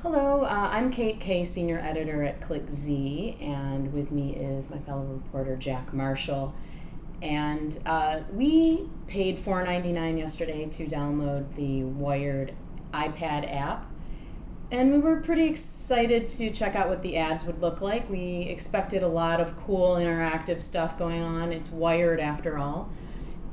Hello, I'm Kaye, Senior Editor at ClickZ, and with me is my fellow reporter Jack Marshall. And we paid $4.99 yesterday to download the Wired iPad app, and we were pretty excited to check out what the ads would look like. We expected a lot of cool interactive stuff going on. It's Wired after all.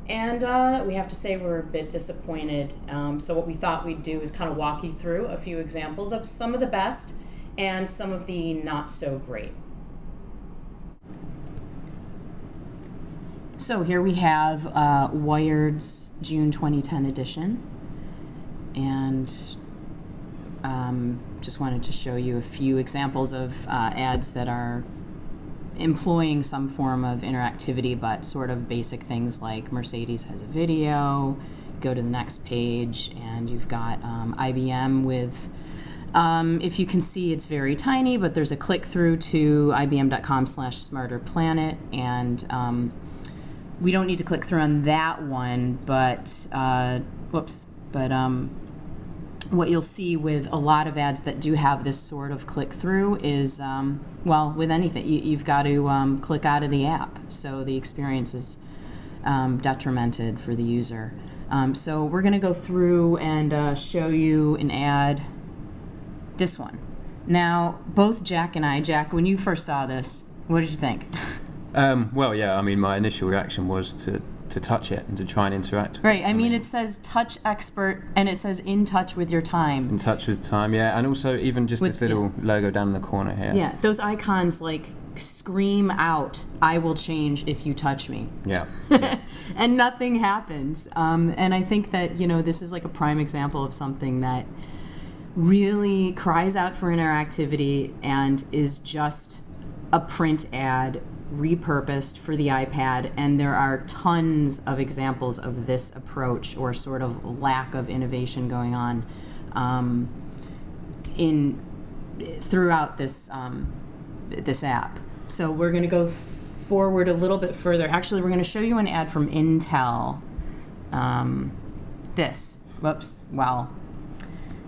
And we have to say we're a bit disappointed. So what we thought we'd do is kind of walk you through a few examples of some of the best and some of the not so great. So here we have Wired's June 2010 edition. And just wanted to show you a few examples of ads that are employing some form of interactivity, but sort of basic things like Mercedes has a video, go to the next page, and you've got IBM with, if you can see, it's very tiny, but there's a click through to ibm.com/smarterplanet, and we don't need to click through on that one, but, what you'll see with a lot of ads that do have this sort of click through is, well, with anything, you've got to click out of the app. So the experience is detrimented for the user. So we're going to go through and show you an ad, this one. Now, both Jack and I, Jack, when you first saw this, what did you think? Well, yeah, I mean, my initial reaction was to touch it and to try and interact with it. Right, I mean, it says touch expert and it says in touch with your time. In touch with time, yeah, and also even just this little logo down in the corner here. Yeah, those icons like scream out, I will change if you touch me. Yeah. And nothing happens. And I think that, you know, this is like a prime example of something that really cries out for interactivity and is just a print ad repurposed for the iPad, and there are tons of examples of this approach or sort of lack of innovation going on throughout this this app. So we're going to go forward a little bit further. Actually, we're going to show you an ad from Intel.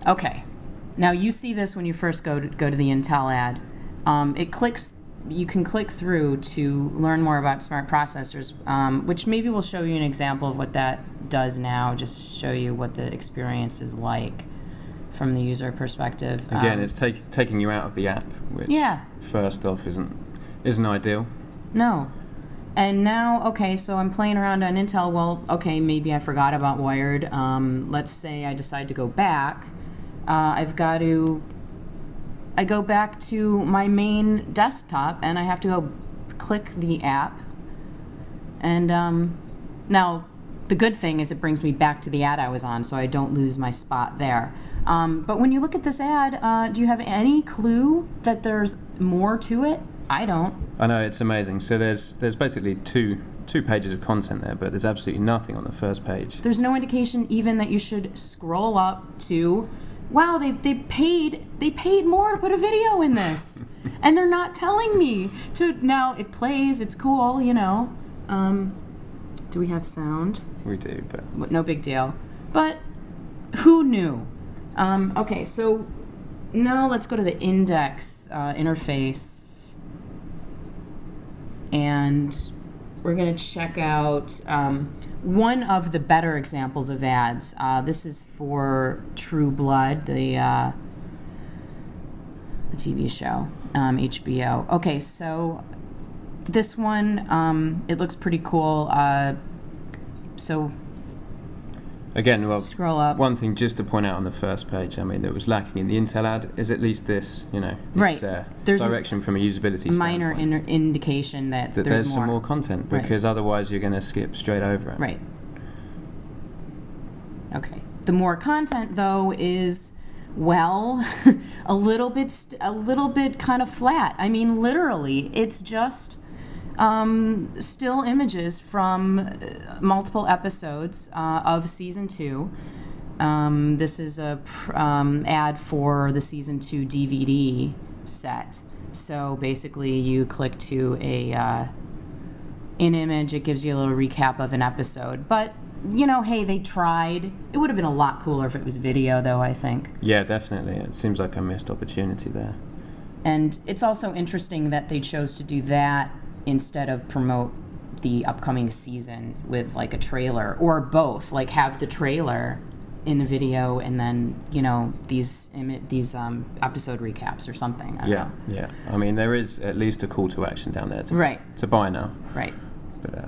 Okay. Now you see this when you first go to the Intel ad. You can click through to learn more about smart processors, which maybe we'll show you an example of what that does now, just to show you what the experience is like from the user perspective. Again, it's taking you out of the app, which first off isn't ideal. No. And now, okay, so I'm playing around on Intel. Well, okay, maybe I forgot about Wired. Let's say I decide to go back. I go back to my main desktop and I have to go click the app. And now the good thing is it brings me back to the ad I was on, so I don't lose my spot there. But when you look at this ad, do you have any clue that there's more to it? I don't. I know, it's amazing. So there's basically two pages of content there, but there's absolutely nothing on the first page. There's no indication even that you should scroll up to, wow, they paid more to put a video in this, and they're not telling me to. Now it plays, it's cool, you know. Do we have sound? We do, but no big deal. But who knew? Okay, so now let's go to the index interface, and we're going to check out one of the better examples of ads. This is for True Blood, the TV show, HBO. Okay, so this one, it looks pretty cool. So again, well, scroll up. One thing just to point out on the first page, I mean, that was lacking in the Intel ad is at least this, you know, this, there's direction from a usability minor indication that there's some more content, because otherwise you're going to skip straight over it. Right. Okay. The more content, though, is, well, a little bit kind of flat. I mean, literally, it's just still images from multiple episodes of season 2. This is a ad for the season 2 DVD set. So basically, you click to an image, it gives you a little recap of an episode. But you know, hey, they tried. It would have been a lot cooler if it was video, though, I think. Yeah, definitely. It seems like a missed opportunity there. And it's also interesting that they chose to do that instead of promote the upcoming season with like a trailer, or both, like have the trailer in the video and then, you know, these episode recaps or something. I don't know. Yeah. I mean, there is at least a call to action down there to buy now. Right. But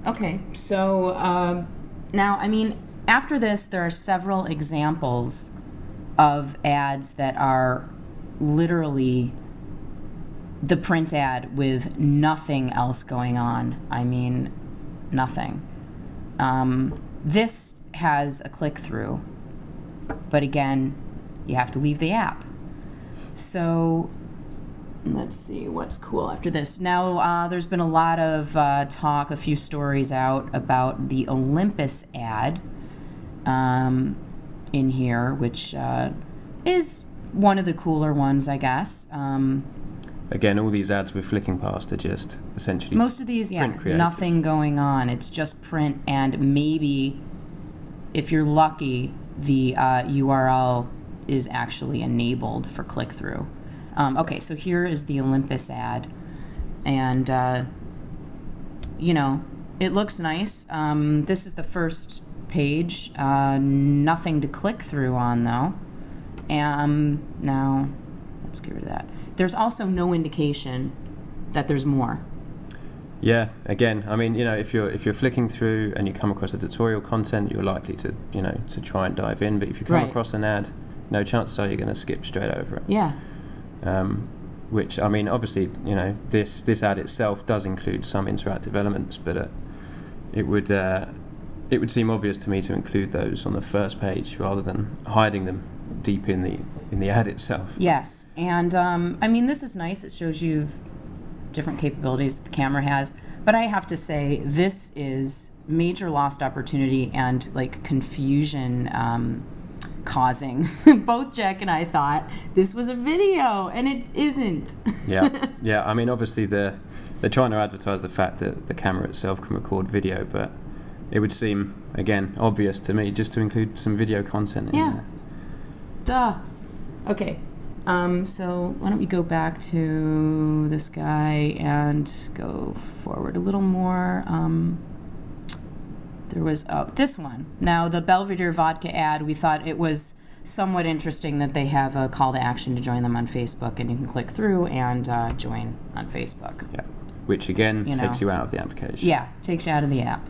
okay, so now, I mean, after this, there are several examples of ads that are literally the print ad with nothing else going on. I mean, nothing. This has a click-through, but again, you have to leave the app. So let's see what's cool after this. Now, there's been a lot of talk, a few stories out about the Olympus ad in here, which is one of the cooler ones, I guess. Again, all these ads we're flicking past are just essentially most of these, yeah, nothing going on. It's just print, and maybe, if you're lucky, the URL is actually enabled for click-through. Okay, so here is the Olympus ad, and you know, it looks nice. This is the first page. Nothing to click through on, though. Now, let's get rid of that. There's also no indication that there's more. Yeah, again, I mean, you know, if you're flicking through and you come across a tutorial content, you're likely to, you know, to try and dive in. But if you come across an ad, no, chances are you're going to skip straight over it. Yeah. Which, I mean, obviously, you know, this ad itself does include some interactive elements, but it would seem obvious to me to include those on the first page rather than hiding them deep in the ad itself. Yes, and I mean, this is nice. It shows you different capabilities the camera has, but I have to say this is major lost opportunity and like confusion causing. Both Jack and I thought this was a video, and it isn't. Yeah. I mean, obviously they're trying to advertise the fact that the camera itself can record video, but it would seem, again, obvious to me just to include some video content in there. Duh. Okay. So why don't we go back to this guy and go forward a little more. There was this one. Now, the Belvedere vodka ad, we thought it was somewhat interesting that they have a call to action to join them on Facebook, and you can click through and join on Facebook. Yeah, which again takes you out of the application. Yeah, takes you out of the app.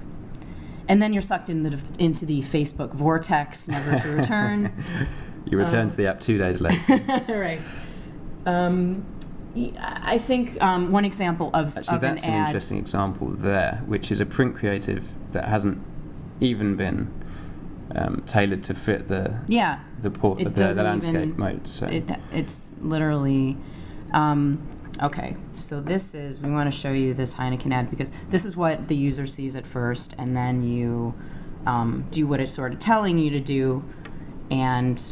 And then you're sucked into the Facebook vortex, never to return. You return to the app 2 days later. Right. I think one example of actually, that's an interesting example there, which is a print creative that hasn't even been tailored to fit the landscape mode. So it's literally okay. So this is, we want to show you this Heineken ad because this is what the user sees at first, and then you do what it's sort of telling you to do, and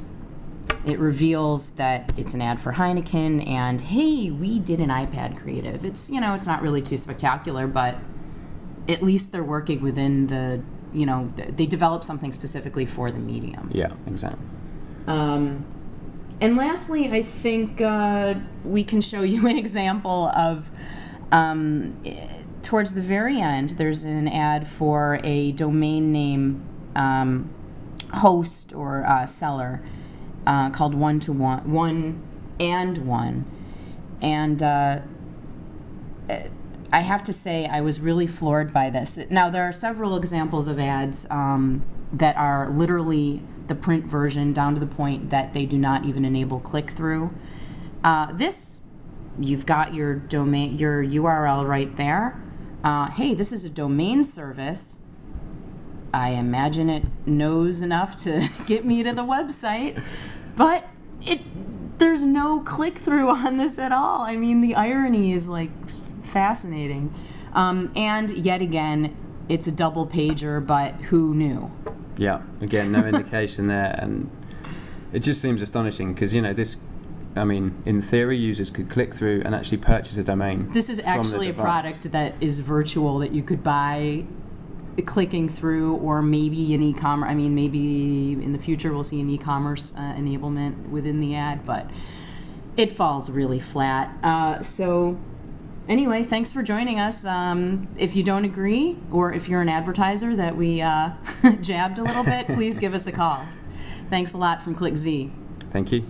it reveals that it's an ad for Heineken, and hey, we did an iPad creative. It's, you know, it's not really too spectacular, but at least they're working within the, you know, they developed something specifically for the medium. Yeah, exactly. And lastly, I think we can show you an example of, towards the very end, there's an ad for a domain name host or seller called One and One. And I have to say, I was really floored by this. Now, there are several examples of ads that are literally the print version, down to the point that they do not even enable click-through. This, you've got your domain, your URL right there. Hey, this is a domain service. I imagine it knows enough to get me to the website, but there's no click-through on this at all. I mean, the irony is like fascinating. And yet again, it's a double pager, but who knew? Yeah, again, no indication there, and it just seems astonishing because, you know, this, I mean, in theory, users could click through and actually purchase a domain. This is actually a product that is virtual that you could buy clicking through, or maybe an e-commerce. I mean, maybe in the future we'll see an e-commerce enablement within the ad, but it falls really flat. So anyway, thanks for joining us. If you don't agree, or if you're an advertiser that we jabbed a little bit, please give us a call. Thanks a lot from ClickZ. Thank you.